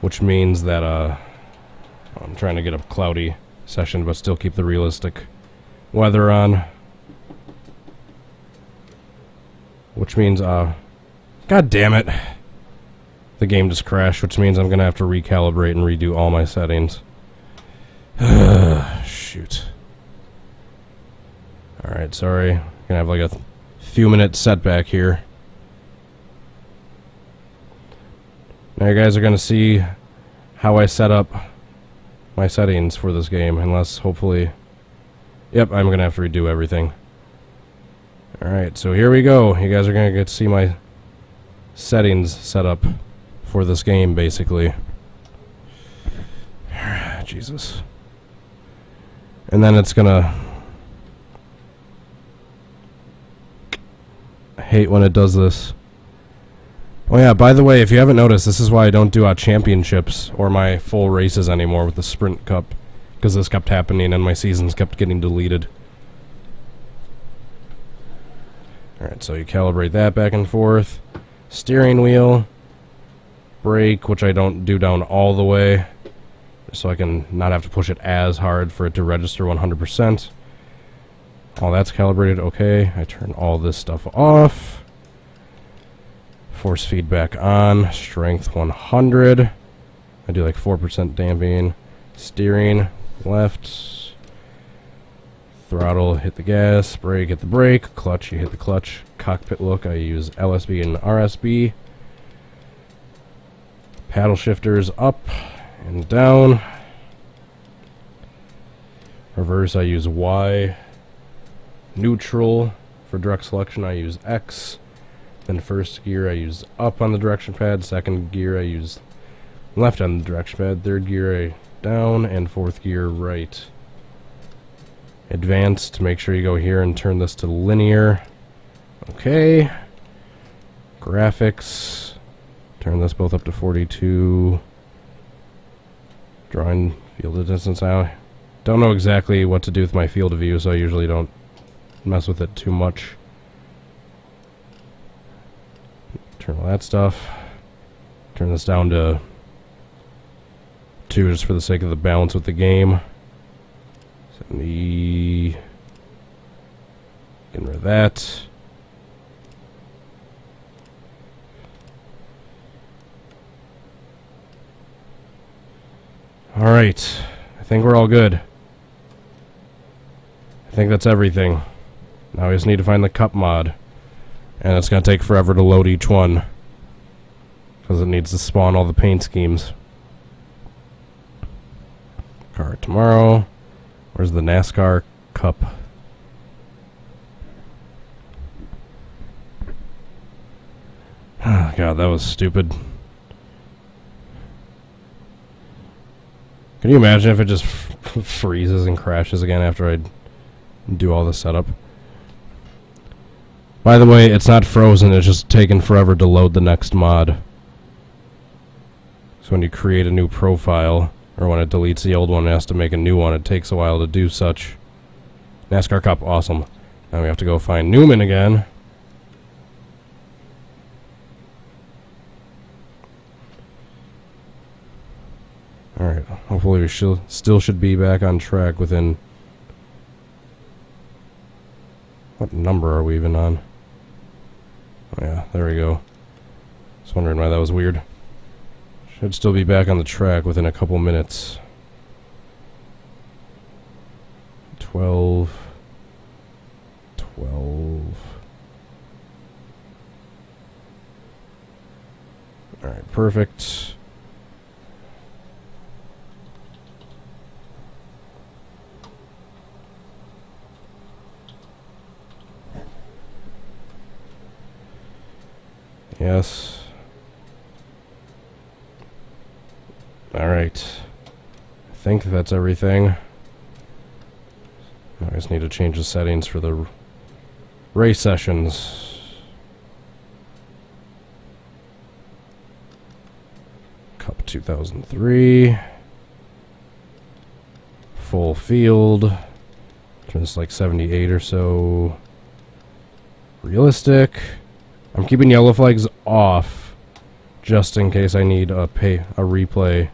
which means that I'm trying to get a cloudy session but still keep the realistic weather on, which means god damn it, the game just crashed, which means I'm gonna have to recalibrate and redo all my settings. Shoot. Alright, sorry. Gonna have like a few minute setback here. Now you guys are gonna see how I set up my settings for this game, unless hopefully... Yep, I'm gonna have to redo everything. Alright, so here we go. You guys are gonna get to see my settings set up for this game, basically. Jesus. And then it's gonna... I hate when it does this. Oh yeah, by the way, if you haven't noticed, this is why I don't do championships or my full races anymore with the Sprint Cup, because this kept happening and my seasons kept getting deleted. Alright, so you calibrate that back and forth. Steering wheel. Brake, which I don't do down all the way, so I can not have to push it as hard for it to register 100%. All that's calibrated, okay. I turn all this stuff off. Force feedback on. Strength 100. I do like 4% damping. Steering, left. Throttle, hit the gas. Brake, hit the brake. Clutch, you hit the clutch. Cockpit look, I use LSB and RSB. Paddle shifters up and down. Reverse, I use Y. Neutral, for direct selection, I use X. Then first gear, I use up on the direction pad. Second gear, I use left on the direction pad. Third gear, I down. And fourth gear, right. Advanced, make sure you go here and turn this to linear. Okay. Graphics. Turn this both up to 42. Drawing field of distance now. Don't know exactly what to do with my field of view, so I usually don't mess with it too much. Turn all that stuff. Turn this down to 2 just for the sake of the balance with the game. 70. Getting rid of that. Alright, I think we're all good. I think that's everything. Now we just need to find the cup mod. And it's going to take forever to load each one, because it needs to spawn all the paint schemes. Car tomorrow. Where's the NASCAR cup? Oh god, that was stupid. Can you imagine if it just freezes and crashes again after I do all the setup? By the way, it's not frozen, it's just taken forever to load the next mod. So when you create a new profile, or when it deletes the old one and has to make a new one, it takes a while to do such. NASCAR Cup, awesome. Now we have to go find Newman again. Alright, hopefully we still should be back on track within... What number are we even on? Oh yeah, there we go. Just wondering why that was weird. Should still be back on the track within a couple minutes. 12. Alright, perfect. Yes. Alright. I think that's everything. I just need to change the settings for the race sessions. Cup 2003. Full field. Turn this like 78 or so. Realistic. I'm keeping yellow flags off just in case I need a replay,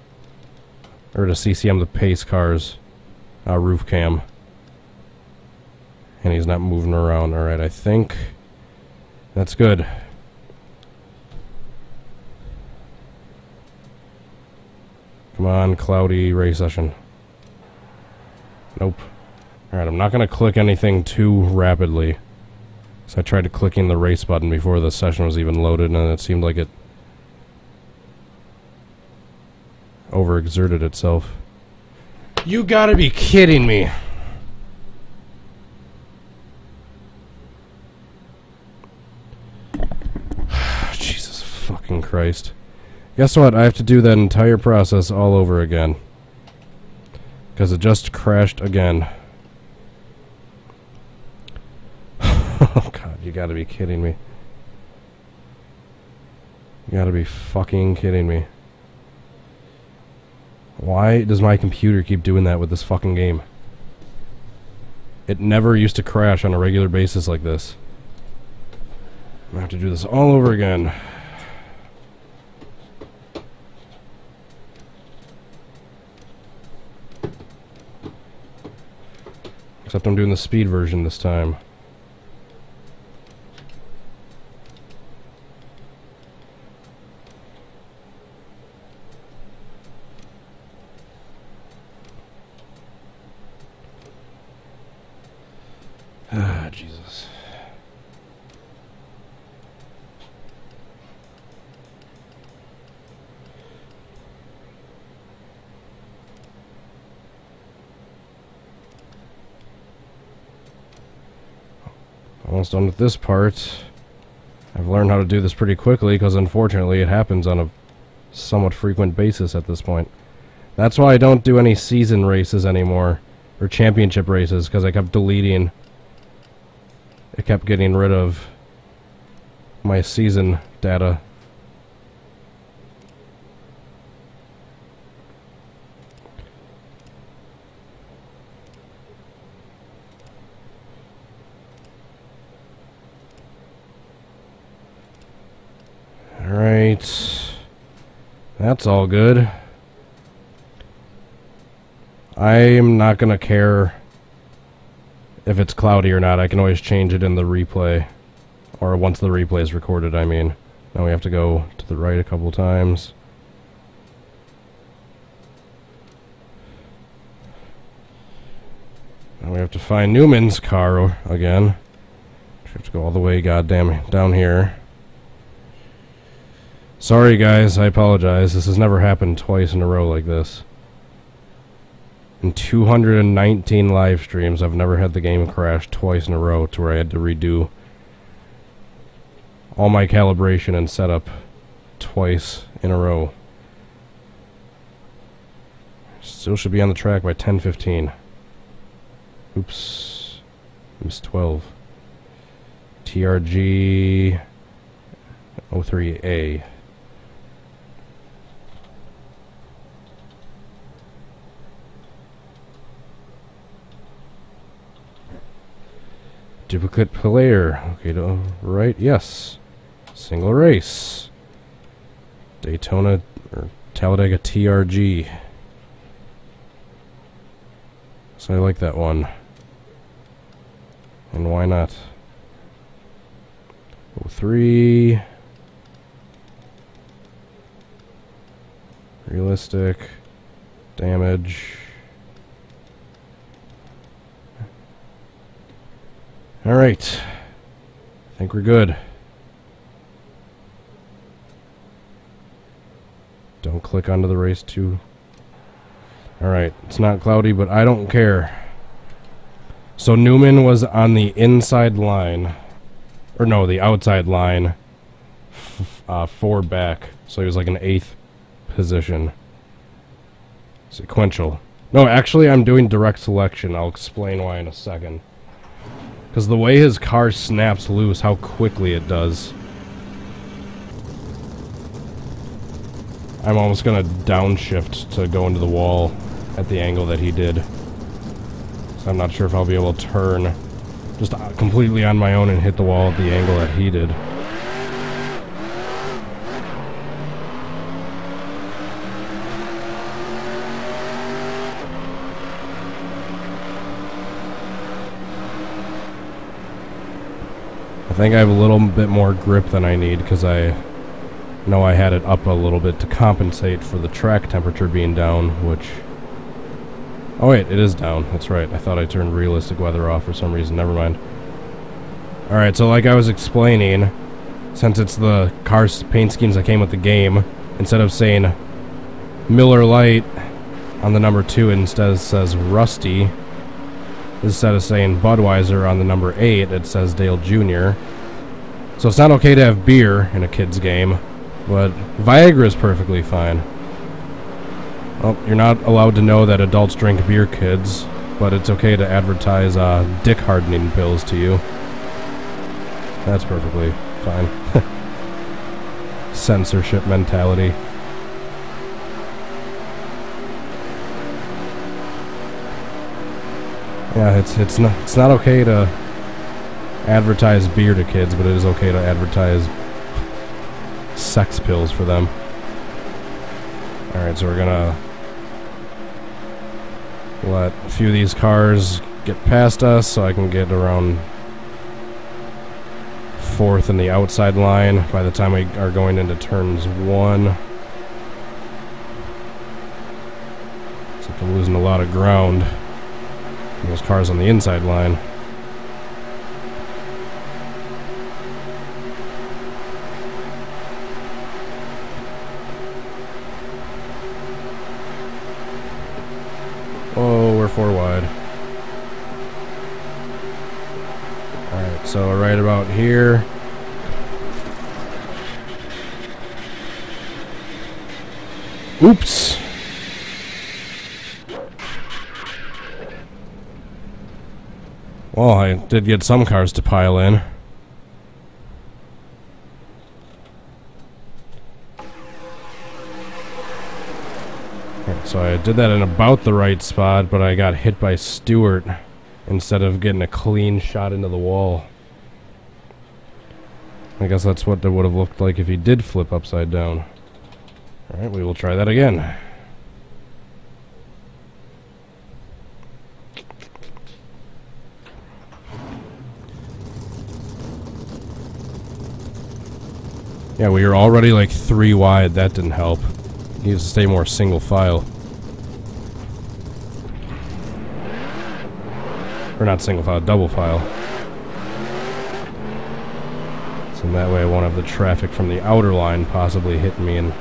or to CCM the pace cars roof cam. And he's not moving around. Alright, I think that's good. Come on, cloudy race session. Nope. Alright, I'm not going to click anything too rapidly. So I tried clicking the race button before the session was even loaded, and it seemed like it overexerted itself. You gotta be kidding me! Jesus fucking Christ. Guess what? I have to do that entire process all over again. Because it just crashed again. Oh god, you gotta be kidding me. You gotta be fucking kidding me. Why does my computer keep doing that with this fucking game? It never used to crash on a regular basis like this. I'm gonna have to do this all over again. Except I'm doing the speed version this time. Ah, Jesus. Almost done with this part. I've learned how to do this pretty quickly because unfortunately it happens on a somewhat frequent basis at this point. That's why I don't do any season races anymore, or championship races, because I kept deleting. It kept getting rid of my season data. Alright. That's all good. I'm not gonna care if it's cloudy or not. I can always change it in the replay. Or once the replay is recorded, I mean. Now we have to go to the right a couple times. Now we have to find Newman's car again. We have to go all the way goddamn down here. Sorry guys, I apologize. This has never happened twice in a row like this. In 219 live streams, I've never had the game crash twice in a row to where I had to redo all my calibration and setup twice in a row. Still should be on the track by 10:15. Oops. Missed 12. TRG 03A. Duplicate player. Okay, to right. Yes. Single race. Daytona or Talladega TRG. So I like that one. And why not? 03. Realistic. Damage. Alright. I think we're good. Don't click onto the race too. Alright, it's not cloudy, but I don't care. So Newman was on the inside line. Or no, the outside line. 4 back. So he was like an 8th position. Sequential. No, actually I'm doing direct selection. I'll explain why in a second. Because the way his car snaps loose, how quickly it does. I'm almost going to downshift to go into the wall at the angle that he did. So I'm not sure if I'll be able to turn just completely on my own and hit the wall at the angle that he did. think I have a little bit more grip than I need because I know I had it up a little bit to compensate for the track temperature being down, which... Oh wait, it is down. That's right. I thought I turned realistic weather off for some reason. Never mind. Alright, so like I was explaining, since it's the car paint schemes that came with the game, instead of saying Miller Lite on the number 2, it instead says Rusty. Instead of saying Budweiser on the number 8, it says Dale Jr. So it's not okay to have beer in a kid's game, but Viagra is perfectly fine. Well, you're not allowed to know that adults drink beer, kids, but it's okay to advertise dick hardening pills to you. That's perfectly fine. Censorship mentality. Yeah, it's not okay to advertise beer to kids, but it is okay to advertise sex pills for them. Alright, so we're gonna let a few of these cars get past us so I can get around 4th in the outside line by the time we are going into turns 1. So I'm losing a lot of ground. Those cars on the inside line. Oh, we're 4 wide. Alright, so right about here. Oops! Well, I did get some cars to pile in. Okay, so I did that in about the right spot, but I got hit by Stewart instead of getting a clean shot into the wall. I guess that's what it would have looked like if he did flip upside down. Alright, we will try that again. Yeah, we were already like 3 wide. That didn't help. Needs to stay more single file. Or not single file, double file. So that way I won't have the traffic from the outer line possibly hitting me and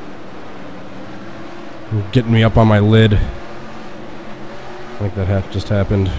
getting me up on my lid. Like that just happened.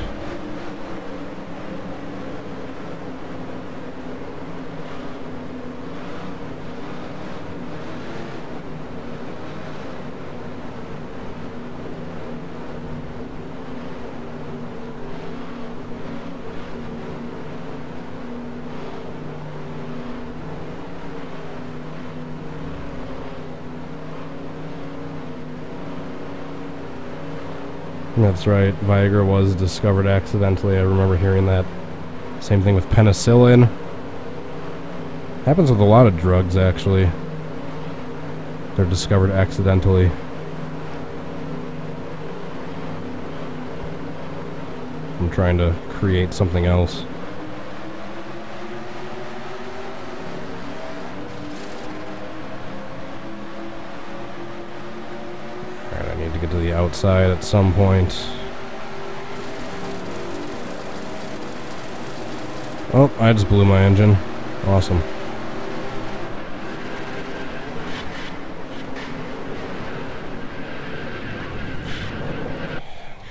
That's right, Viagra was discovered accidentally. I remember hearing that. Same thing with penicillin. Happens with a lot of drugs, actually. They're discovered accidentally. I'm trying to create something else. Get to the outside at some point. Oh, I just blew my engine. Awesome.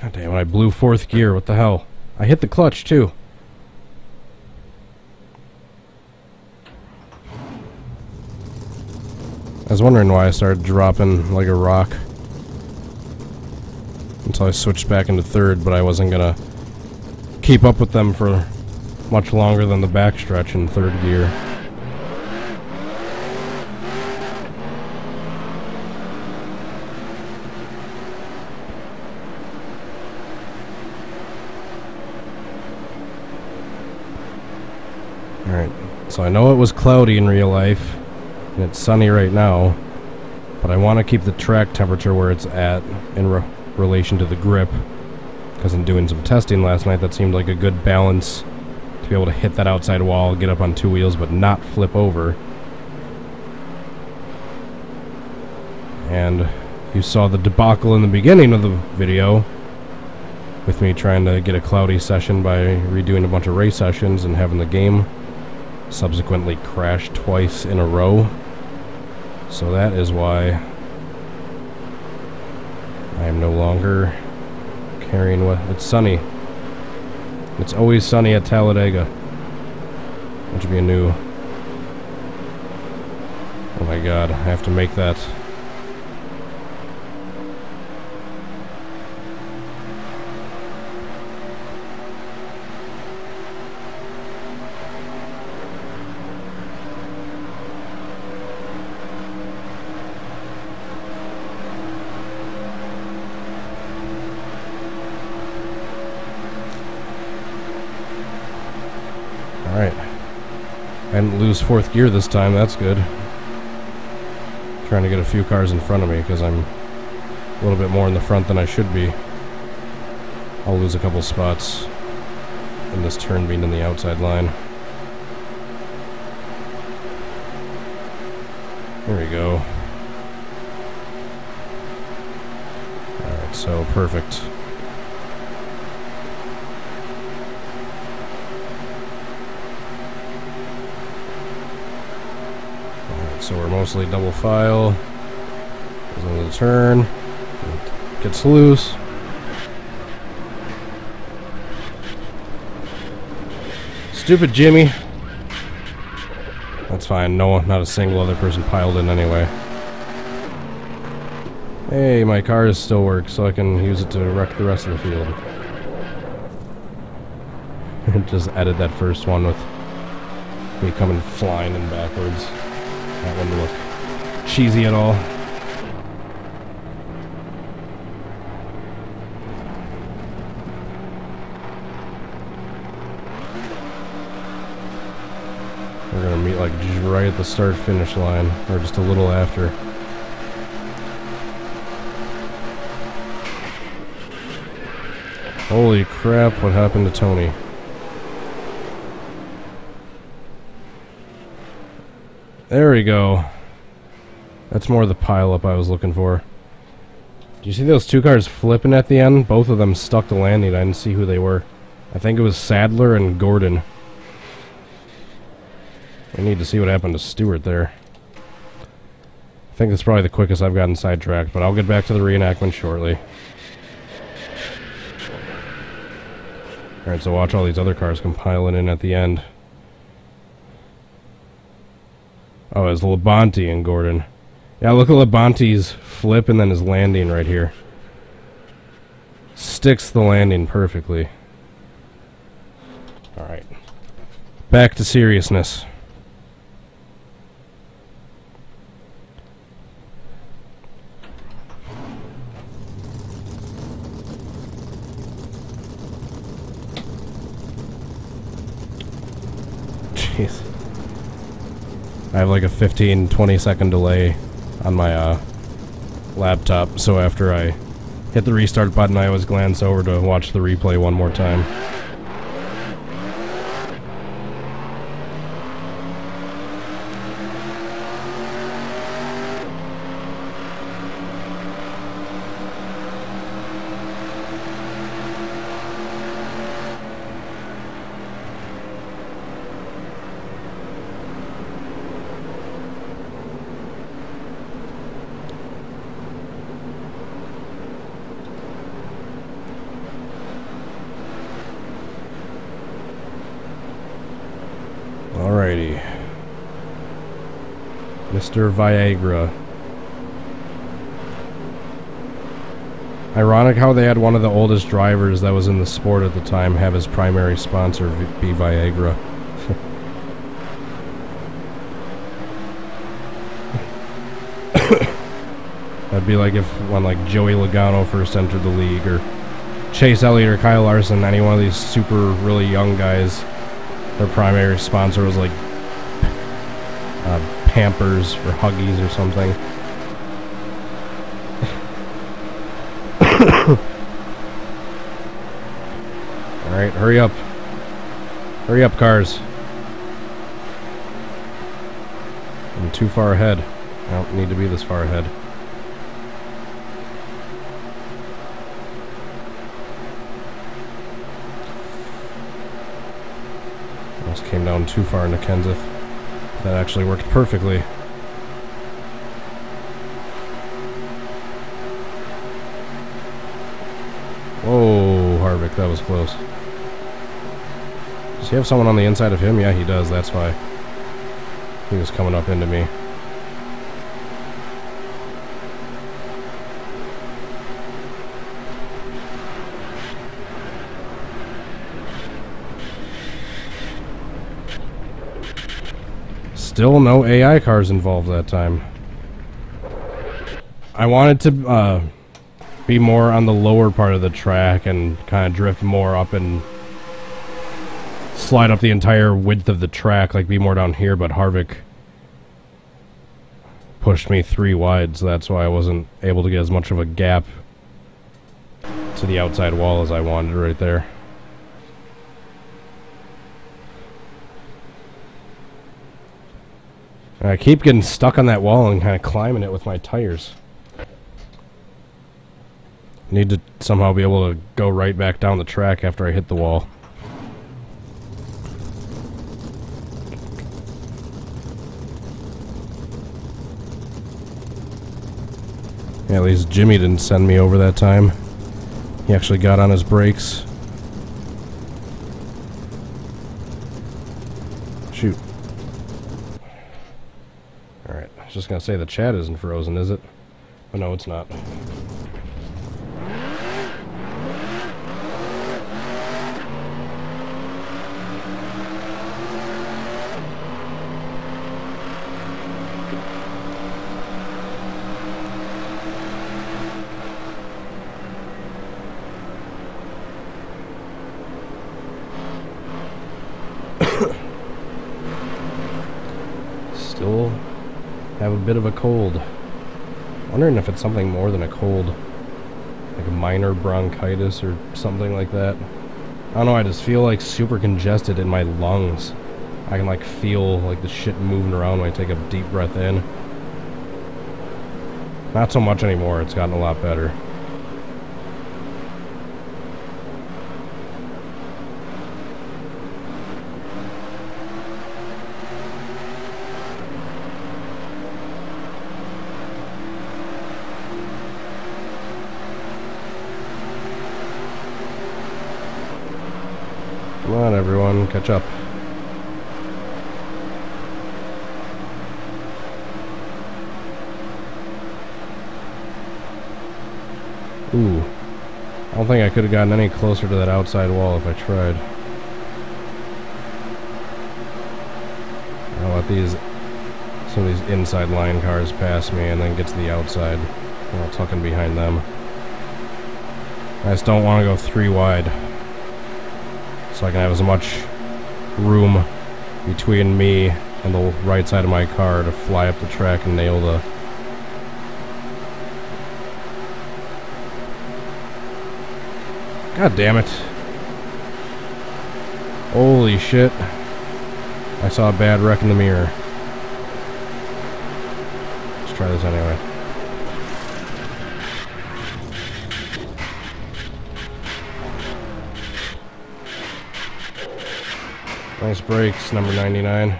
God damn it, I blew 4th gear. What the hell? I hit the clutch too. I was wondering why I started dropping like a rock. Until I switched back into 3rd, but I wasn't gonna keep up with them for much longer than the backstretch in 3rd gear. Alright, so I know it was cloudy in real life, and it's sunny right now, but I want to keep the track temperature where it's at in relation to the grip, because in doing some testing last night that seemed like a good balance to be able to hit that outside wall, get up on two wheels, but not flip over. And you saw the debacle in the beginning of the video with me trying to get a cloudy session by redoing a bunch of race sessions and having the game subsequently crash twice in a row. So that is why I am no longer carrying what... It's sunny. It's always sunny at Talladega. Which would be a new... Oh my god, I have to make that... Alright. I didn't lose fourth gear this time, that's good. Trying to get a few cars in front of me because I'm a little bit more in the front than I should be. I'll lose a couple spots in this turn being in the outside line. There we go. Alright, so perfect. So we're mostly double file. Goes into the turn. Gets loose. Stupid Jimmy. That's fine. No, not a single other person piled in anyway. Hey, my car still works, so I can use it to wreck the rest of the field. Just edit that first one with me coming flying in backwards. That wouldn't look cheesy at all. We're gonna meet like right at the start-finish line, or just a little after. Holy crap, what happened to Tony? There we go. That's more the pile-up I was looking for. Do you see those two cars flipping at the end? Both of them stuck to landing. I didn't see who they were. I think it was Sadler and Gordon. We need to see what happened to Stewart there. I think that's probably the quickest I've gotten sidetracked, but I'll get back to the reenactment shortly. Alright, so watch all these other cars come piling in at the end. Oh, it's Labonte and Gordon. Yeah, look at Labonte's flip and then his landing right here. Sticks the landing perfectly. Alright. Back to seriousness. Jeez. I have like a 15-20 second delay on my laptop, so after I hit the restart button, I always glance over to watch the replay one more time. Alrighty. Mr. Viagra. Ironic how they had one of the oldest drivers that was in the sport at the time have his primary sponsor be Viagra. That'd be like if when like Joey Logano first entered the league, or Chase Elliott or Kyle Larson, any one of these super really young guys, their primary sponsor was like Pampers or Huggies or something. Alright, hurry up. Hurry up, cars. I'm too far ahead. I don't need to be this far ahead. Almost came down too far into Kenseth. That actually worked perfectly. Whoa, Harvick, that was close. Does he have someone on the inside of him? Yeah, he does. That's why he was coming up into me. Still no AI cars involved that time. I wanted to be more on the lower part of the track and kind of drift more up and slide up the entire width of the track, like be more down here, but Harvick pushed me 3 wide, so that's why I wasn't able to get as much of a gap to the outside wall as I wanted right there. I keep getting stuck on that wall and kind of climbing it with my tires. Need to somehow be able to go right back down the track after I hit the wall. Yeah, at least Jimmy didn't send me over that time. He actually got on his brakes. Shoot. Alright, I was just gonna say the chat isn't frozen, is it? But no, it's not. Still have a bit of a cold. Wondering if it's something more than a cold, like a minor bronchitis or something like that. I don't know, I just feel like super congested in my lungs. I can like feel like the shit moving around when I take a deep breath in. Not so much anymore, it's gotten a lot better. Come on, everyone, catch up. Ooh. I don't think I could have gotten any closer to that outside wall if I tried. I'll let some of these inside line cars pass me and then get to the outside. I'll tuck in behind them. I just don't want to go 3 wide. So I can have as much room between me and the right side of my car to fly up the track and nail the... God damn it. Holy shit. I saw a bad wreck in the mirror. Let's try this anyway. Nice brakes, number 99.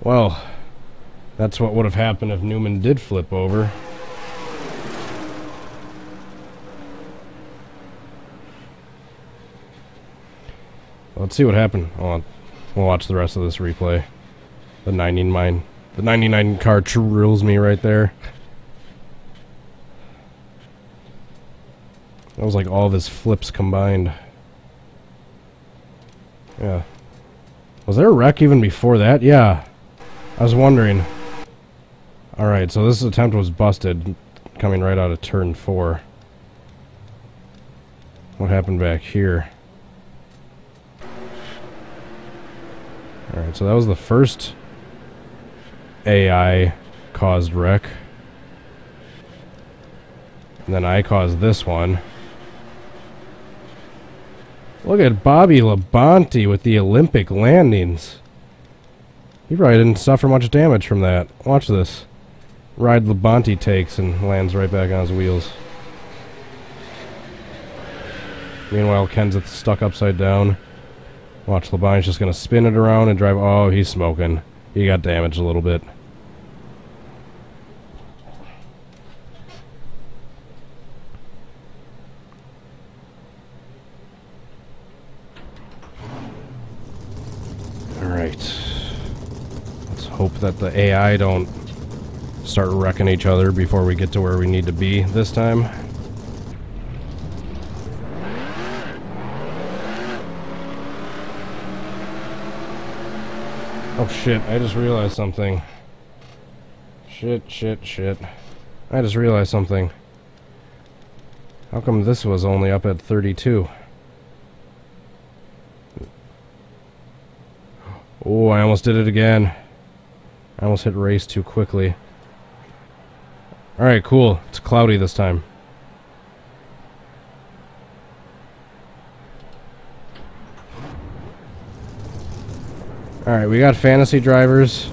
Well, that's what would have happened if Newman did flip over. Let's see what happened. We'll watch the rest of this replay. The 99 car rules me right there. That was like all of his flips combined. Yeah. Was there a wreck even before that? Yeah. I was wondering. Alright, so this attempt was busted coming right out of turn 4. What happened back here? Alright, so that was the first AI caused wreck. And then I caused this one. Look at Bobby Labonte with the Olympic landings. He probably didn't suffer much damage from that. Watch this. Ride Labonte takes and lands right back on his wheels. Meanwhile, Ken's stuck upside down. Watch, Labonte's just going to spin it around and drive. Oh, he's smoking. He got damaged a little bit. Alright. Let's hope that the AI don't start wrecking each other before we get to where we need to be this time. Oh shit, I just realized something. Shit. I just realized something. How come this was only up at 32? Oh, I almost did it again. I almost hit race too quickly. Alright, cool. It's cloudy this time. Alright, we got fantasy drivers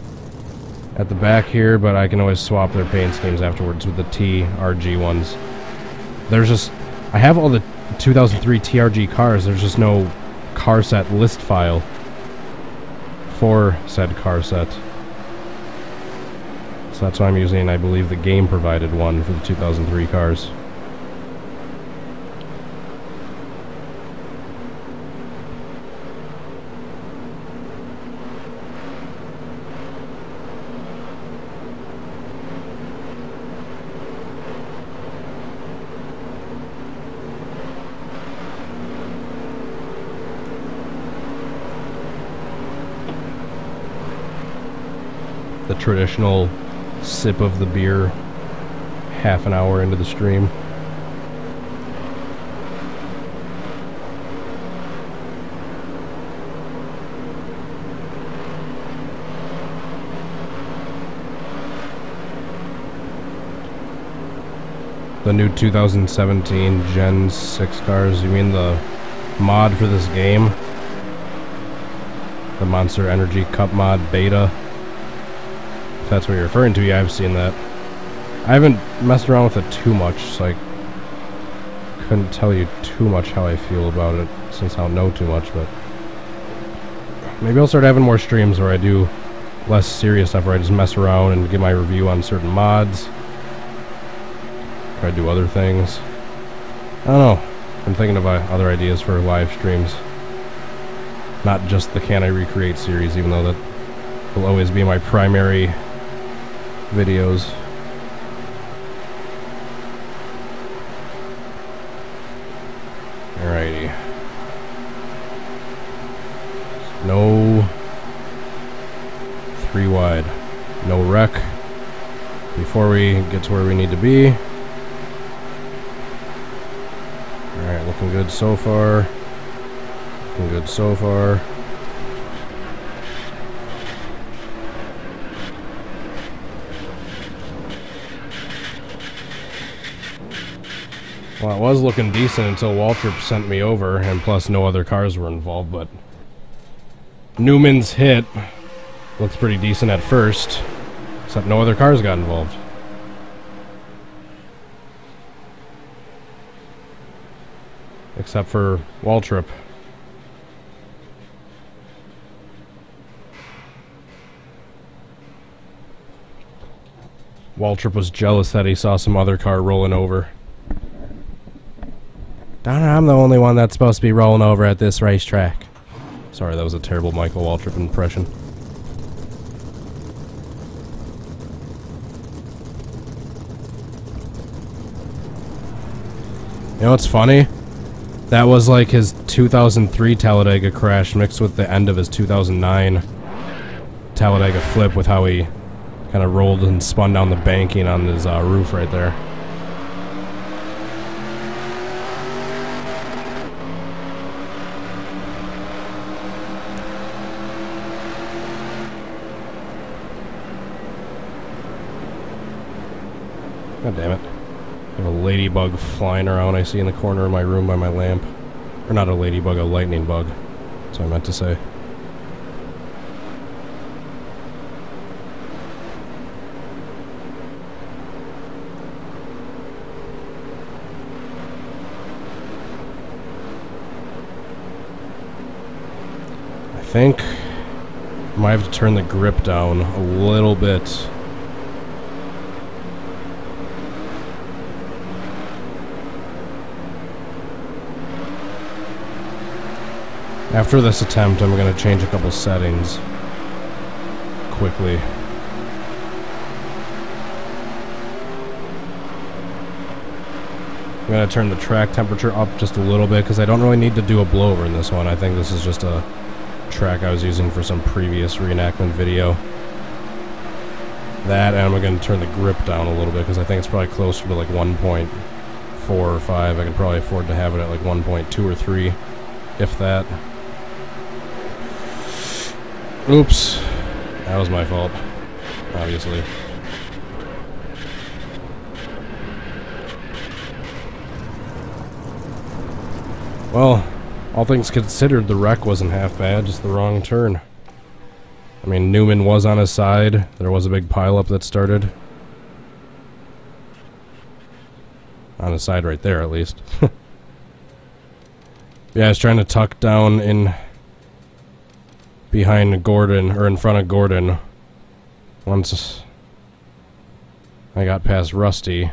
at the back here, but I can always swap their paint schemes afterwards with the TRG ones. There's just... I have all the 2003 TRG cars, there's just no car set list file for said car set. So that's why I'm using, I believe, the game provided one for the 2003 cars. The traditional sip of the beer half an hour into the stream. The new 2017 Gen 6 cars, you mean the mod for this game? The Monster Energy Cup mod beta? If that's what you're referring to, yeah, I've seen that. I haven't messed around with it too much, so I couldn't tell you too much how I feel about it, since I don't know too much, but maybe I'll start having more streams where I do less serious stuff, where I just mess around and give my review on certain mods. Try to do other things. I don't know. I'm thinking of other ideas for live streams. Not just the Can I Recreate series, even though that will always be my primary videos. Alrighty. No 3 wide. No wreck before we get to where we need to be. Alright, looking good so far. Looking good so far. Well, it was looking decent until Waltrip sent me over, and plus no other cars were involved, but Newman's hit looks pretty decent at first, except no other cars got involved. Except for Waltrip. Waltrip was jealous that he saw some other car rolling over. Donna, I'm the only one that's supposed to be rolling over at this racetrack. Sorry, that was a terrible Michael Waltrip impression. You know what's funny? That was like his 2003 Talladega crash mixed with the end of his 2009 Talladega flip, with how he kind of rolled and spun down the banking on his roof right there. God damn it. I have a ladybug flying around I see in the corner of my room by my lamp. Or not a ladybug, a lightning bug. That's what I meant to say. I think I might have to turn the grip down a little bit. After this attempt, I'm going to change a couple settings quickly. I'm going to turn the track temperature up just a little bit because I don't really need to do a blowover in this one. I think this is just a track I was using for some previous reenactment video. That, and I'm going to turn the grip down a little bit because I think it's probably closer to like 1.4 or 5. I can probably afford to have it at like 1.2 or 3, if that. Oops. That was my fault, obviously. Well, all things considered, the wreck wasn't half bad, just the wrong turn. I mean, Newman was on his side. There was a big pileup that started. On his side right there, at least. Yeah, I was trying to tuck down in behind Gordon, or in front of Gordon. Once I got past Rusty.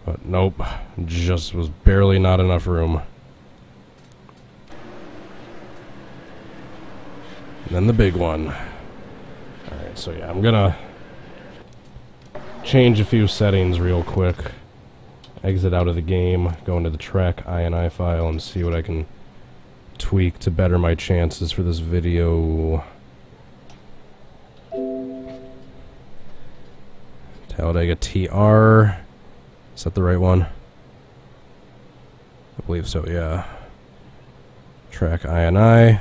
But nope, just was barely not enough room. And then the big one. Alright, so yeah, I'm gonna change a few settings real quick. Exit out of the game, go into the track INI file and see what I can tweak to better my chances for this video. Talladega TR. Is that the right one? I believe so, yeah. Track INI.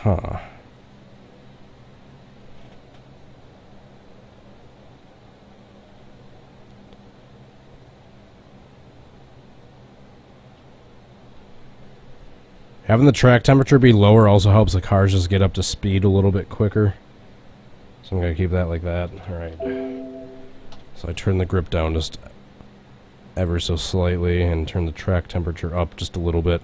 Huh. Having the track temperature be lower also helps the cars just get up to speed a little bit quicker. So I'm going to keep that like that. Alright. So I turn the grip down just ever so slightly and turn the track temperature up just a little bit.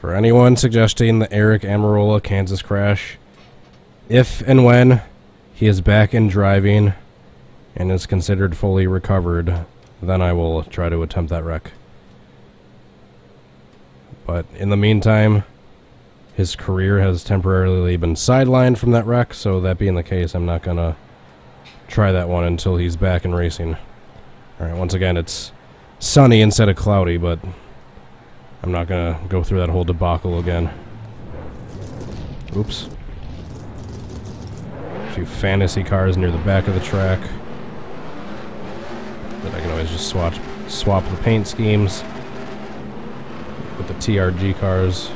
For anyone suggesting the Eric Amarola Kansas crash, if and when he is back in driving and is considered fully recovered, then I will try to attempt that wreck. But in the meantime, his career has temporarily been sidelined from that wreck, so that being the case, I'm not gonna try that one until he's back in racing. Alright, once again, it's sunny instead of cloudy, but I'm not gonna go through that whole debacle again. Oops. A few fantasy cars near the back of the track. But I can always just swap the paint schemes with the TRG cars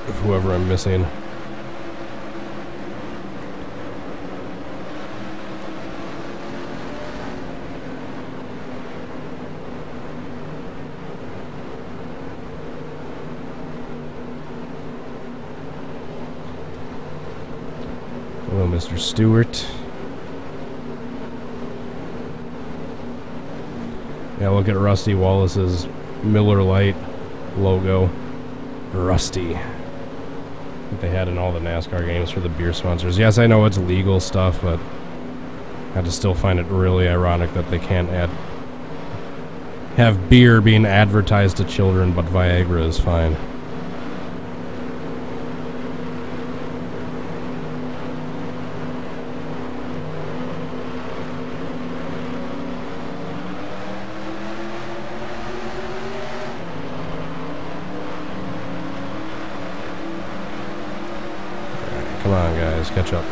of whoever I'm missing. Hello, Mr. Stewart. Yeah, look at Rusty Wallace's Miller Lite logo. Rusty. I think they had in all the NASCAR games for the beer sponsors. Yes, I know it's legal stuff, but I just still find it really ironic that they can't have beer being advertised to children, but Viagra is fine. Come on, guys, catch up.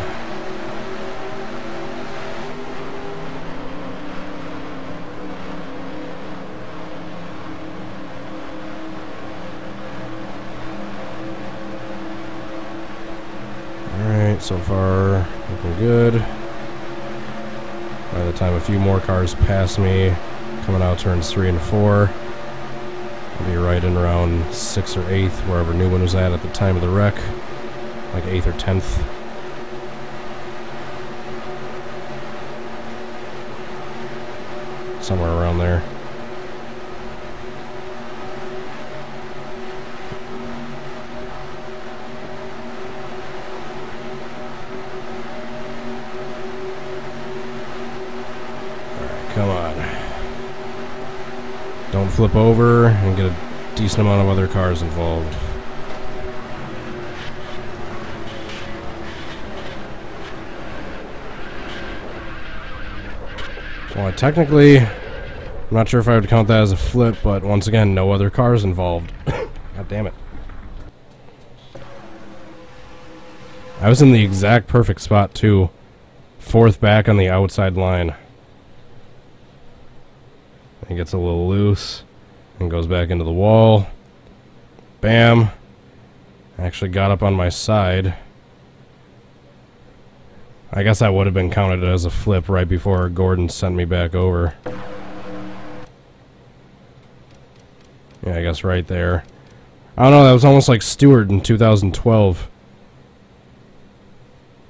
Alright, so far looking good. By the time a few more cars pass me, coming out turns 3 and 4, I'll be right in around 6th or 8th, wherever Newman was at the time of the wreck, like 8th or 10th. Somewhere around there. Come on. Don't flip over and get a decent amount of other cars involved. Well, technically, I'm not sure if I would count that as a flip, but once again, no other cars involved. God damn it. I was in the exact perfect spot, too. 4th back on the outside line. It gets a little loose and goes back into the wall. Bam. Actually got up on my side. I guess that would have been counted as a flip right before Gordon sent me back over. Yeah, I guess right there. I don't know, that was almost like Stewart in 2012.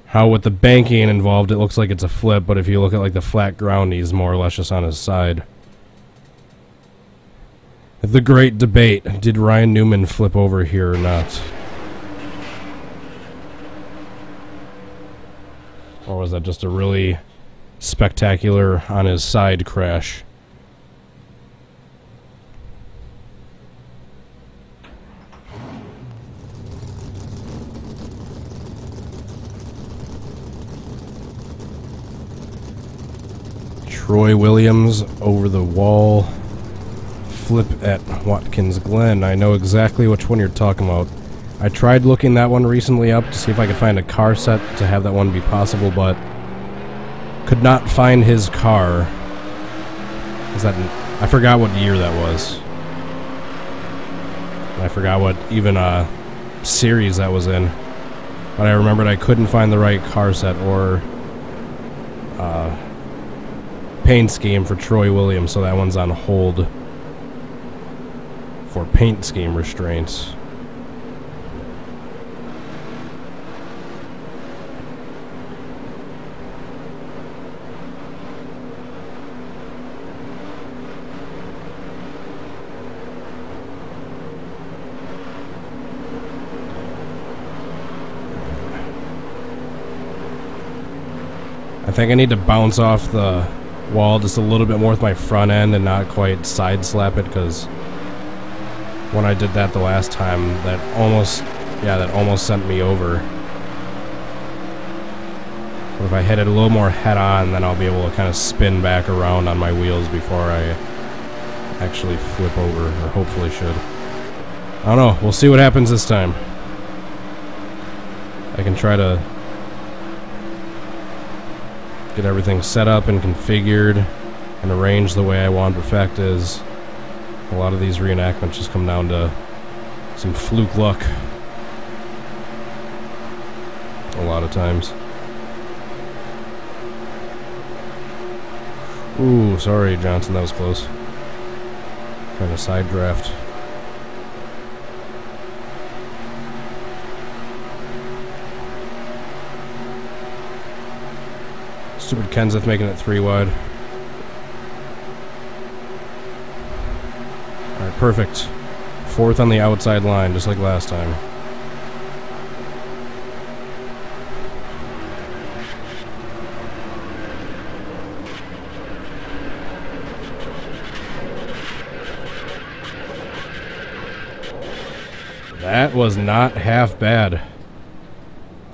How with the banking involved it looks like it's a flip, but if you look at like the flat ground, he's more or less just on his side. The great debate, did Ryan Newman flip over here or not? Or was that just a really spectacular on his side crash? Troy Williams over the wall. Flip at Watkins Glen. I know exactly which one you're talking about. I tried looking that one recently up to see if I could find a car set to have that one be possible, but could not find his car. Is that I forgot what year that was. I forgot what even series that was in. But I remembered I couldn't find the right car set or paint scheme for Troy Williams, so that one's on hold for paint scheme restraints. I think I need to bounce off the wall just a little bit more with my front end and not quite side slap it, because when I did that the last time, that almost sent me over. But if I hit it a little more head on, then I'll be able to kind of spin back around on my wheels before I actually flip over, or hopefully should. I don't know, we'll see what happens this time. I can try to get everything set up and configured and arranged the way I want, but fact is, a lot of these reenactments just come down to some fluke luck. A lot of times. Ooh, sorry, Johnson, that was close. Trying to side draft. Stupid Kenseth making it 3 wide. Alright, perfect. 4th on the outside line, just like last time. That was not half bad.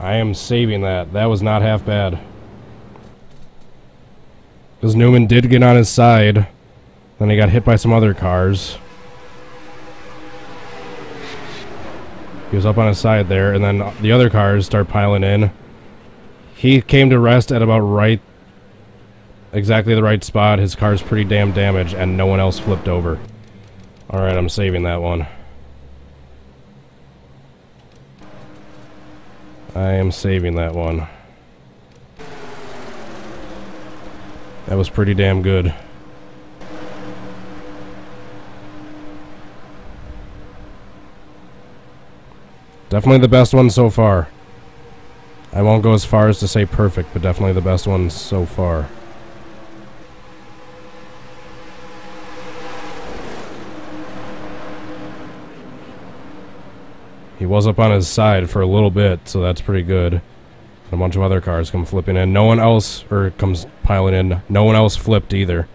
I am saving that. That was not half bad. Because Newman did get on his side. Then he got hit by some other cars. He was up on his side there, and then the other cars start piling in. He came to rest at about exactly the right spot. His car's pretty damn damaged, and no one else flipped over. Alright, I'm saving that one. I am saving that one. That was pretty damn good. Definitely the best one so far. I won't go as far as to say perfect, but definitely the best one so far. He was up on his side for a little bit, so that's pretty good. A bunch of other cars come flipping in. No one else, or comes piling in. No one else flipped either.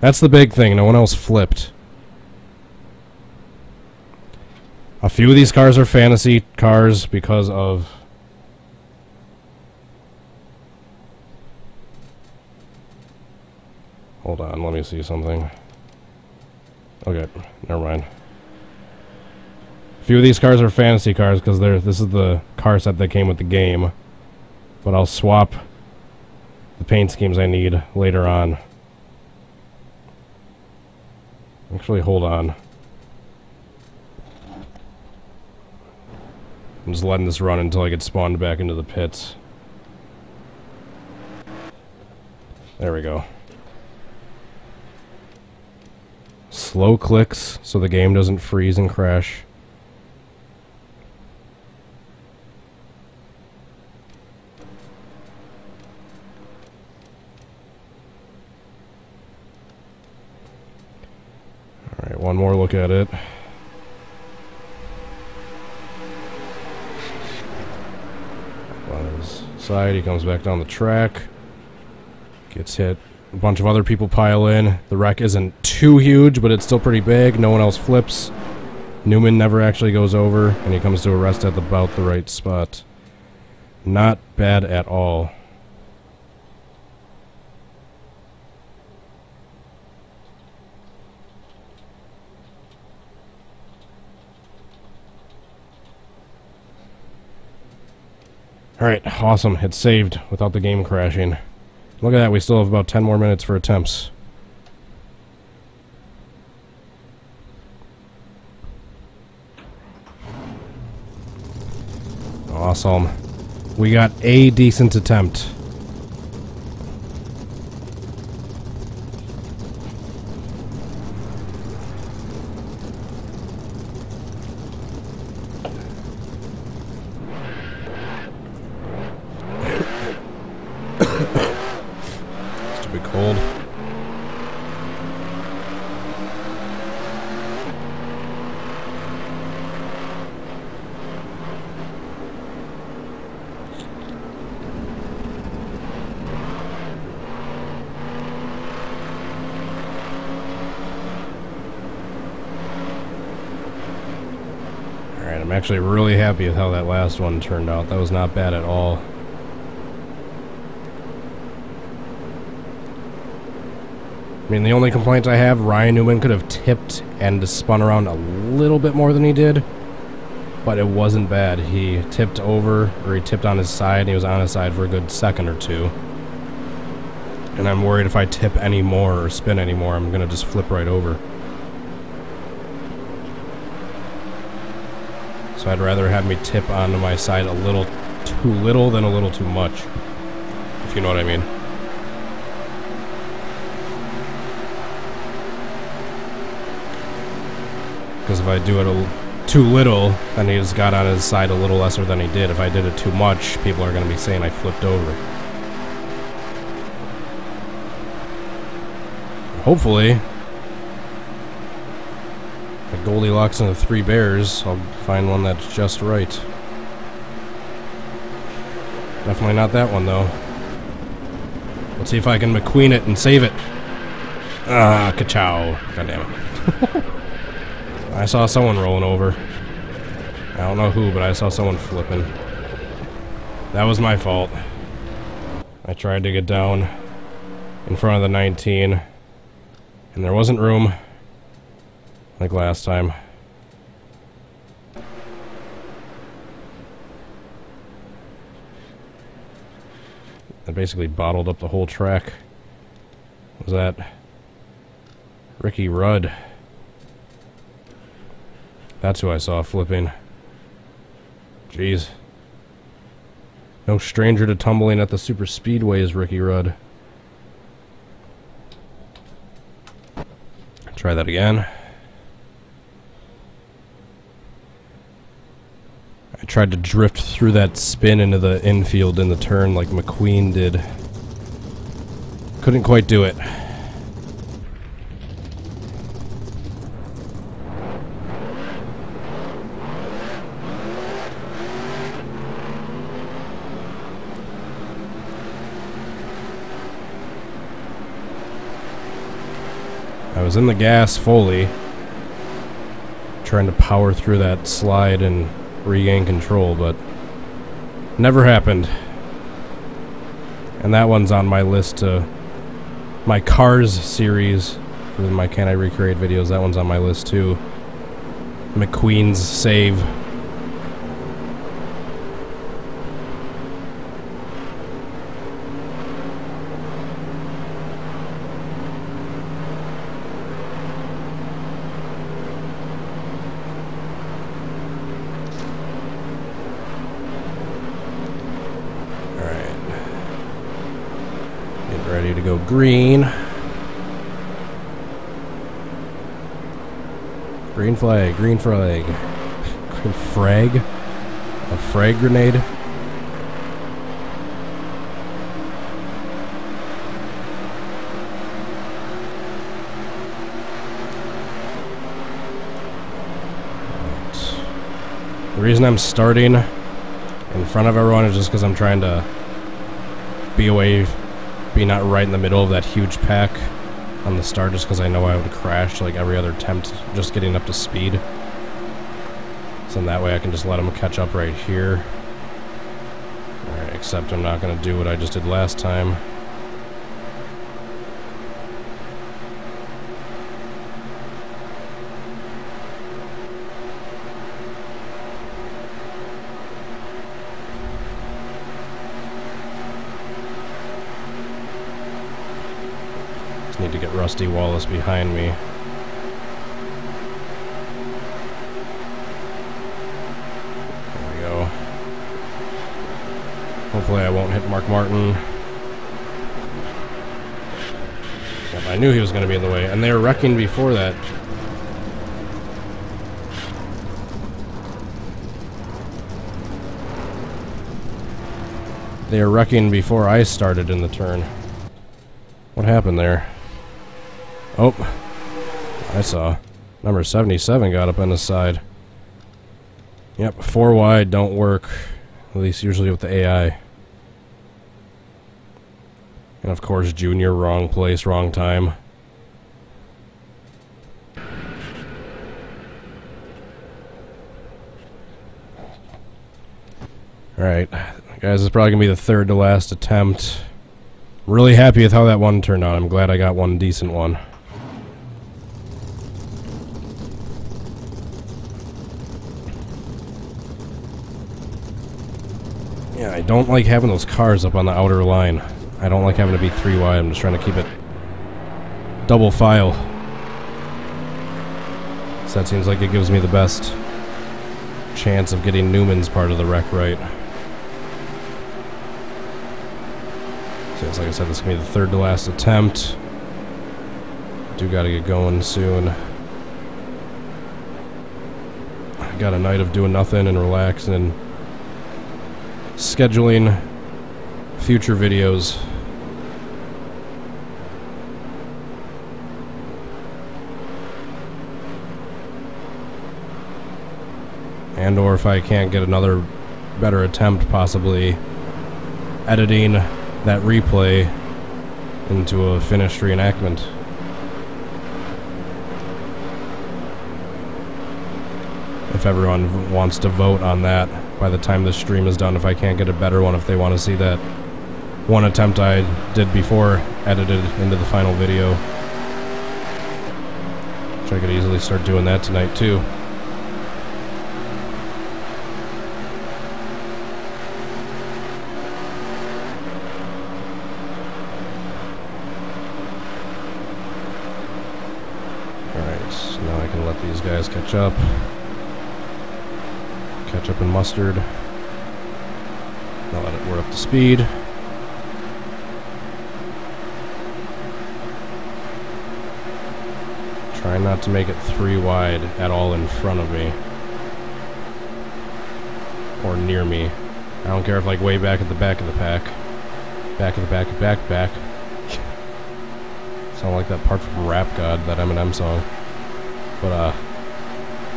That's the big thing. No one else flipped. A few of these cars are fantasy cars because of... Hold on, let me see something. Okay, never mind. A few of these cars are fantasy cars because this is the car set that came with the game. But I'll swap the paint schemes I need later on. Actually, hold on. I'm just letting this run until I get spawned back into the pits. There we go. Slow clicks so the game doesn't freeze and crash. Alright, one more look at it. On his side, he comes back down the track. Gets hit. A bunch of other people pile in. The wreck isn't too huge, but it's still pretty big. No one else flips. Newman never actually goes over, and he comes to a rest at about the right spot. Not bad at all. Alright, awesome. It's saved without the game crashing. Look at that, we still have about 10 more minutes for attempts. Awesome. We got a decent attempt. Cold. Alright, I'm actually really happy with how that last one turned out. That was not bad at all. I mean, the only complaint I have, Ryan Newman could have tipped and spun around a little bit more than he did, but it wasn't bad. He tipped over, or he tipped on his side, and he was on his side for a good second or two. And I'm worried if I tip any more or spin any more, I'm going to just flip right over. So I'd rather have me tip onto my side a little too little than a little too much, if you know what I mean. Because if I do it too little, then he just got on his side a little lesser than he did. If I did it too much, people are going to be saying I flipped over. Hopefully, the Goldilocks and the Three Bears, I'll find one that's just right. Definitely not that one, though. Let's see if I can McQueen it and save it. Ah, ka-chow. God damn it. I saw someone rolling over. I don't know who, but I saw someone flipping. That was my fault. I tried to get down in front of the 19, and there wasn't room, like last time. I basically bottled up the whole track. What was that? Ricky Rudd. That's who I saw flipping. Jeez. No stranger to tumbling at the SuperSpeedway, Ricky Rudd. Try that again. I tried to drift through that spin into the infield in the turn like McQueen did. Couldn't quite do it. I was in the gas fully, trying to power through that slide and regain control, but never happened. And that one's on my list to my Cars series for my Can I Recreate videos. That one's on my list too. McQueen's save. Ready to go green. Green flag, green flag. Green frag? A frag grenade? Right. The reason I'm starting in front of everyone is just because I'm trying to be not right in the middle of that huge pack on the start, just because I know I would crash like every other attempt just getting up to speed. So in that way I can just let them catch up right here. Alright, except I'm not going to do what I just did last time. Need to get Rusty Wallace behind me. There we go. Hopefully I won't hit Mark Martin. Yep, I knew he was going to be in the way, and they were wrecking before that. They were wrecking before I started in the turn. What happened there? Oh, I saw. Number 77 got up on the side. Yep, 4 wide don't work. At least usually with the AI. And of course, Junior, wrong place, wrong time. Alright, guys, this is probably going to be the third to last attempt. Really happy with how that one turned out. I'm glad I got one decent one. Yeah, I don't like having those cars up on the outer line. I don't like having to be 3 wide. I'm just trying to keep it double file. So that seems like it gives me the best chance of getting Newman's part of the wreck right. So like I said, this is going to be the third to last attempt. Do got to get going soon. I got a night of doing nothing and relaxing and scheduling future videos. And or if I can't get another better attempt, possibly editing that replay into a finished reenactment. If everyone wants to vote on that by the time this stream is done, if I can't get a better one, if they want to see that one attempt I did before edited into the final video. Which I could easily start doing that tonight too. Alright, now I can let these guys catch up. Ketchup and mustard. Now that we're up to speed. Try not to make it 3 wide at all in front of me. Or near me. I don't care if like way back at the back of the pack. Back of the back. Sound like that part from Rap God, that Eminem song. But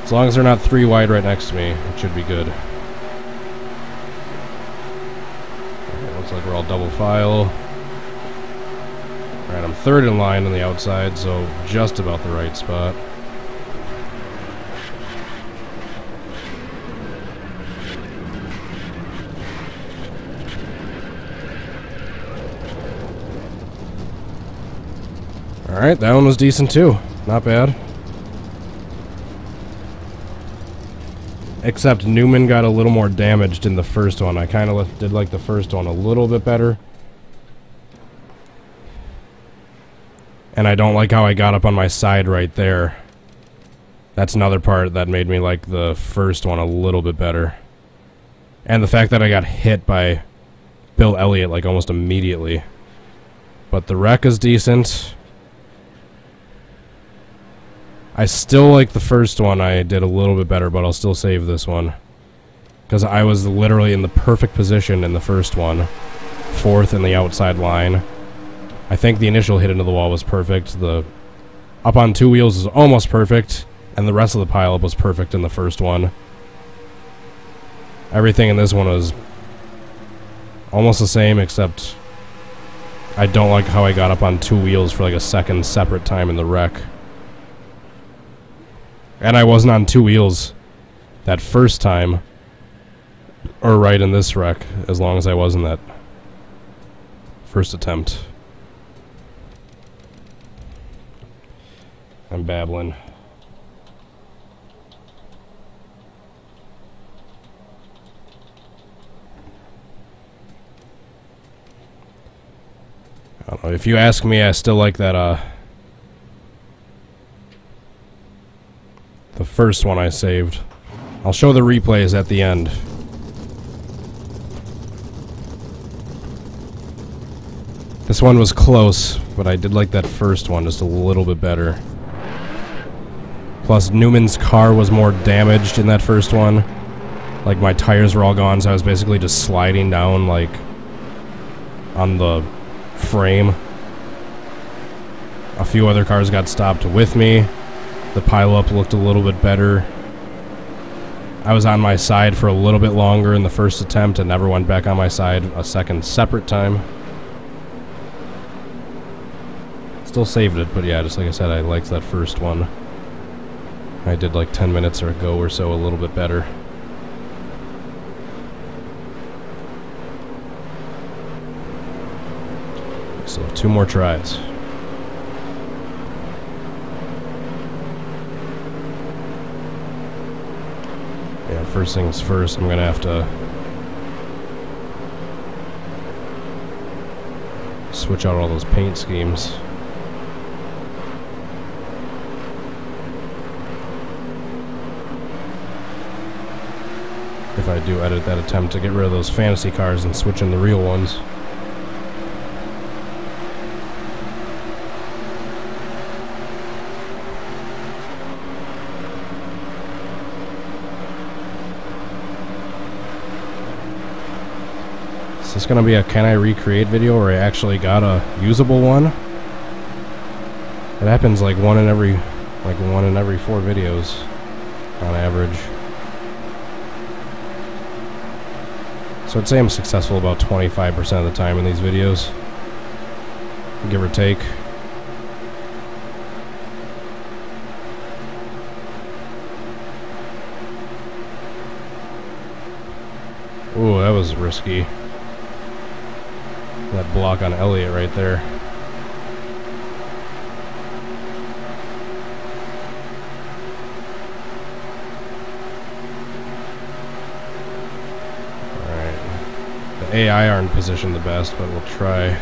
as long as they're not 3 wide right next to me, it should be good. Okay, looks like we're all double file. Alright, I'm 3rd in line on the outside, so just about the right spot. Alright, that one was decent too. Not bad. Except Newman got a little more damaged in the first one. I kind of did like the first one a little bit better. And I don't like how I got up on my side right there. That's another part that made me like the first one a little bit better. And the fact that I got hit by Bill Elliott like almost immediately. But the wreck is decent. I still like the first one. I did a little bit better, but I'll still save this one. Because I was literally in the perfect position in the first one. 4th in the outside line. I think the initial hit into the wall was perfect. The up on 2 wheels is almost perfect. And the rest of the pileup was perfect in the first one. Everything in this one was almost the same, except I don't like how I got up on 2 wheels for like a second separate time in the wreck. And I wasn't on 2 wheels that first time, or right in this wreck, as long as I was in that first attempt. I'm babbling. I don't know, if you ask me, I still like that, the first one I saved. I'll show the replays at the end. This one was close, but I did like that first one just a little bit better. Plus, Newman's car was more damaged in that first one. Like, my tires were all gone, so I was basically just sliding down, like, on the frame. A few other cars got stopped with me. The pileup looked a little bit better. I was on my side for a little bit longer in the first attempt and never went back on my side a second separate time. Still saved it, but yeah, just like I said, I liked that first one. I did like 10 minutes ago or so a little bit better. So 2 more tries. Yeah, first things first, I'm gonna have to switch out all those paint schemes. If I do edit that attempt to get rid of those fantasy cars and switch in the real ones. Is this gonna be a can I recreate video where I actually got a usable one? It happens like one in every 4 videos on average. So I'd say I'm successful about 25% of the time in these videos, give or take. Ooh, that was risky. That block on Elliott right there. Alright. The AI aren't positioned the best, but we'll try.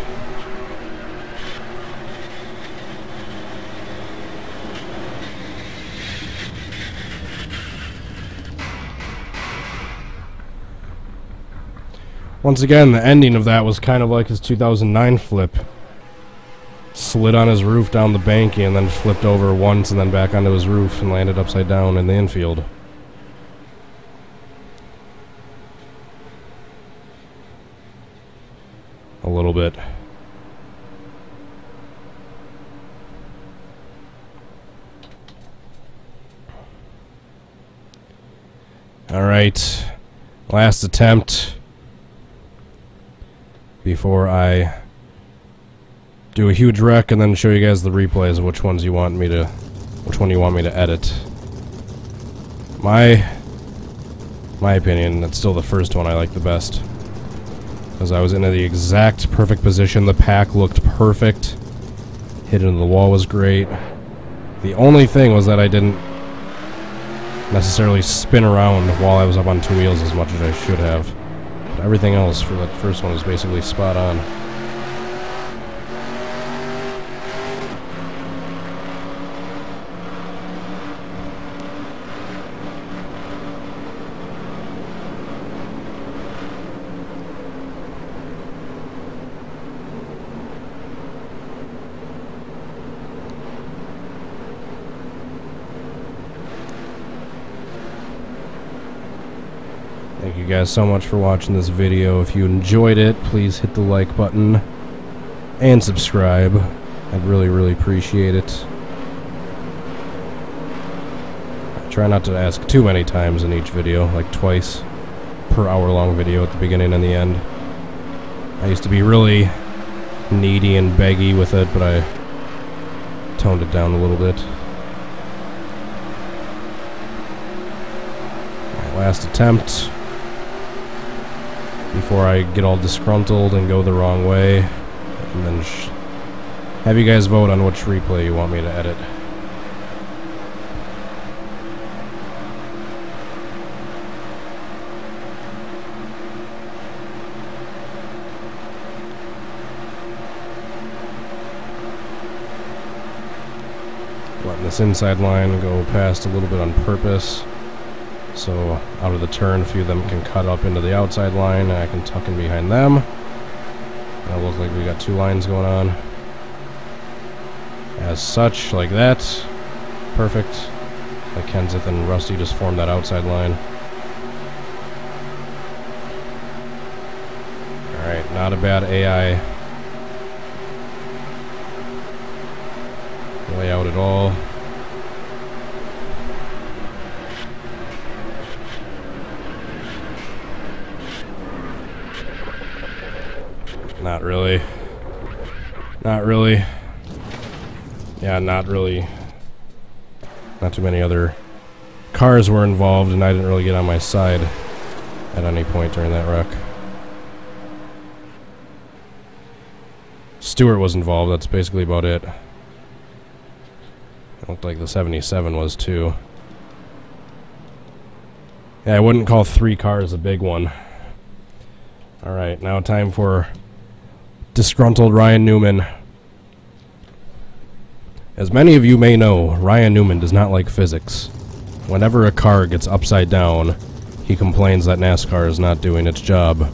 Once again, the ending of that was kind of like his 2009 flip. Slid on his roof down the banking and then flipped over once and then back onto his roof and landed upside down in the infield. A little bit. Alright. Last attempt before I do a huge wreck and then show you guys the replays of which one you want me to edit. My opinion, that's still the first one I like the best. Because I was in the exact perfect position, the pack looked perfect. Hit into the wall was great. The only thing was that I didn't necessarily spin around while I was up on two wheels as much as I should have. But everything else for that first one was basically spot on. Thank you guys so much for watching this video. If you enjoyed it, please hit the like button and subscribe. I'd really, really appreciate it. I try not to ask too many times in each video, like twice per hour-long video at the beginning and the end. I used to be really needy and beggy with it, but I toned it down a little bit. Alright, last attempt before I get all disgruntled and go the wrong way, and then have you guys vote on which replay you want me to edit. Letting this inside line go past a little bit on purpose. So out of the turn, a few of them can cut up into the outside line, and I can tuck in behind them. And it looks like we got two lines going on. As such, like that. Perfect. Like Kenseth and Rusty just formed that outside line. Alright, not a bad AI layout at all. Not really. Not really. Yeah, not really. Not too many other cars were involved, and I didn't really get on my side at any point during that wreck. Stewart was involved, that's basically about it. It looked like the 77 was too. Yeah, I wouldn't call 3 cars a big one. Alright, now time for disgruntled Ryan Newman. As many of you may know, Ryan Newman does not like physics. Whenever a car gets upside down, he complains that NASCAR is not doing its job.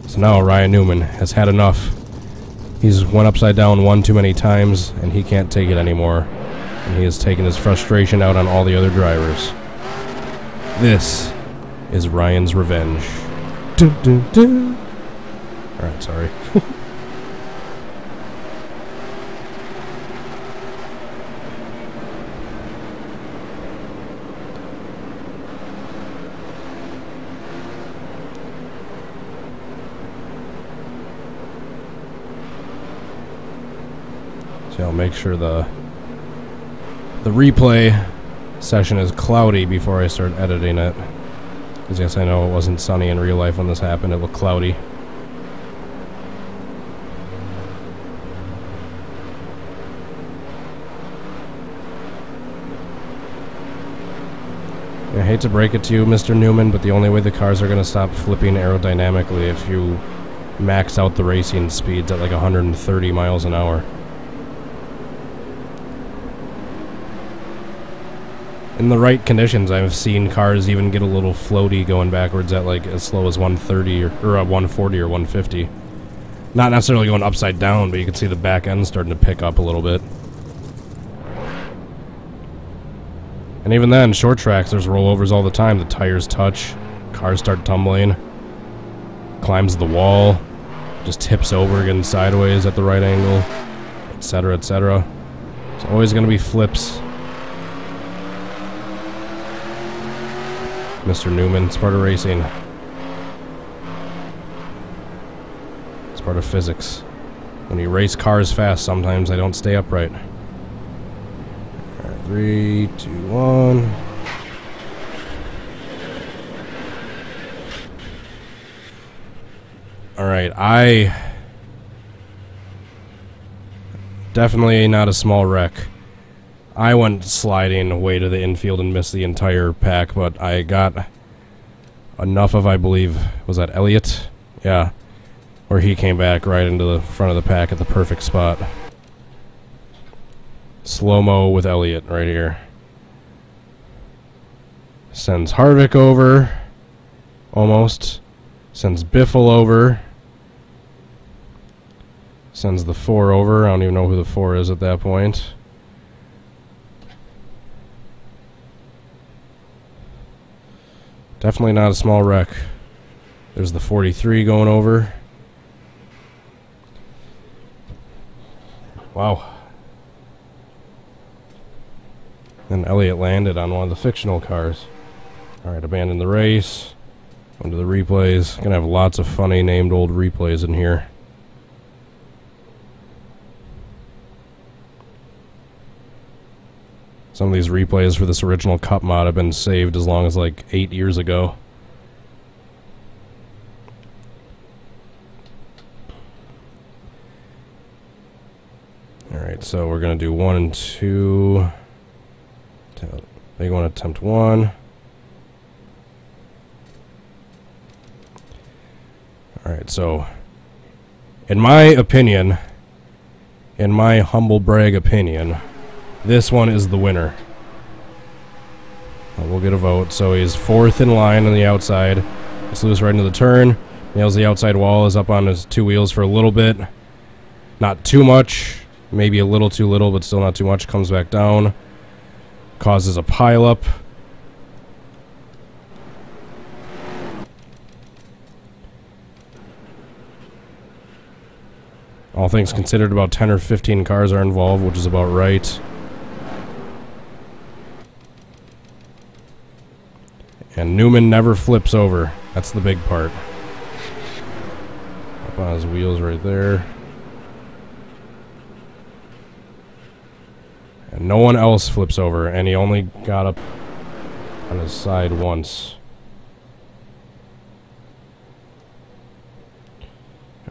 So now Ryan Newman has had enough. He's went upside down one too many times, and he can't take it anymore. And he has taken his frustration out on all the other drivers. This is Ryan's revenge. Dun, dun, dun. Alright, sorry. So I'll make sure the replay session is cloudy before I start editing it. Because yes, I know it wasn't sunny in real life when this happened. It looked cloudy. I hate to break it to you, Mr. Newman, but the only way the cars are going to stop flipping aerodynamically if you max out the racing speeds at like 130 miles an hour. In the right conditions, I've seen cars even get a little floaty going backwards at like as slow as 130 or 140 or 150. Not necessarily going upside down, but you can see the back end starting to pick up a little bit. And even then, short tracks, there's rollovers all the time. The tires touch, cars start tumbling, climbs the wall, just tips over, getting sideways at the right angle, etc., etc. There's always going to be flips. Mr. Newman, it's part of racing. It's part of physics. When you race cars fast, sometimes they don't stay upright. Alright, 3, 2, 1. Alright, definitely not a small wreck. I went sliding way to the infield and missed the entire pack, but I got enough of, I believe, was that Elliott? Yeah, where he came back right into the front of the pack at the perfect spot. Slow-mo with Elliott right here. Sends Harvick over, almost. Sends Biffle over. Sends the 4 over. I don't even know who the 4 is at that point. Definitely not a small wreck. There's the 43 going over. Wow. Then Elliott landed on one of the fictional cars. Alright, abandon the race. Onto the replays. Gonna have lots of funny named old replays in here. Some of these replays for this original Cup mod have been saved as long as like 8 years ago. Alright, so we're going to do 1 and 2. Big one, attempt 1. Alright, so in my opinion, in my humble brag opinion, this one is the winner. We'll get a vote. So he's 4th in line on the outside. Gets loose right into the turn. Nails the outside wall. Is up on his 2 wheels for a little bit. Not too much. Maybe a little too little, but still not too much. Comes back down. Causes a pileup. All things considered, about 10 or 15 cars are involved, which is about right. And Newman never flips over. That's the big part. Up on his wheels right there. And no one else flips over, and he only got up on his side once.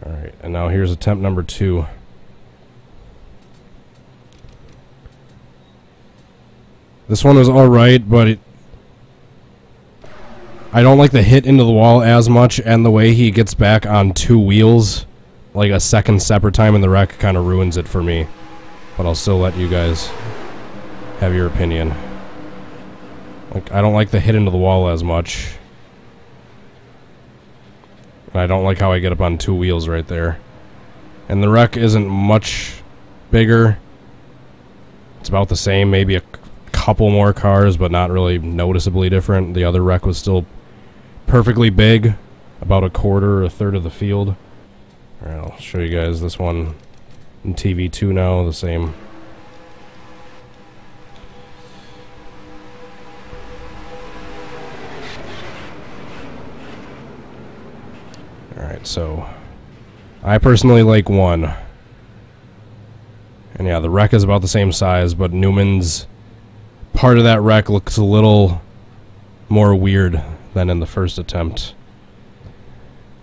Alright, and now here's attempt number 2. This one was alright, but I don't like the hit into the wall as much, and the way he gets back on 2 wheels, like a second separate time in the wreck, kind of ruins it for me. But I'll still let you guys have your opinion. Like, I don't like the hit into the wall as much. And I don't like how I get up on 2 wheels right there. And the wreck isn't much bigger. It's about the same, maybe a couple more cars, but not really noticeably different. The other wreck was still perfectly big, about a quarter or a third of the field. Alright, I'll show you guys this one in TV2 now, the same. Alright, so I personally like 1. And yeah, the wreck is about the same size, but Newman's part of that wreck looks a little more weird than in the first attempt.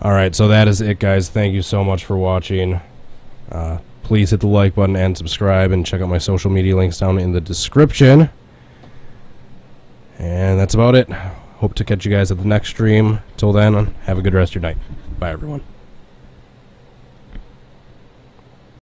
Alright, so that is it, guys. Thank you so much for watching. Please hit the like button and subscribe, and check out my social media links down in the description. And that's about it. Hope to catch you guys at the next stream. Till then, have a good rest of your night. Bye, everyone.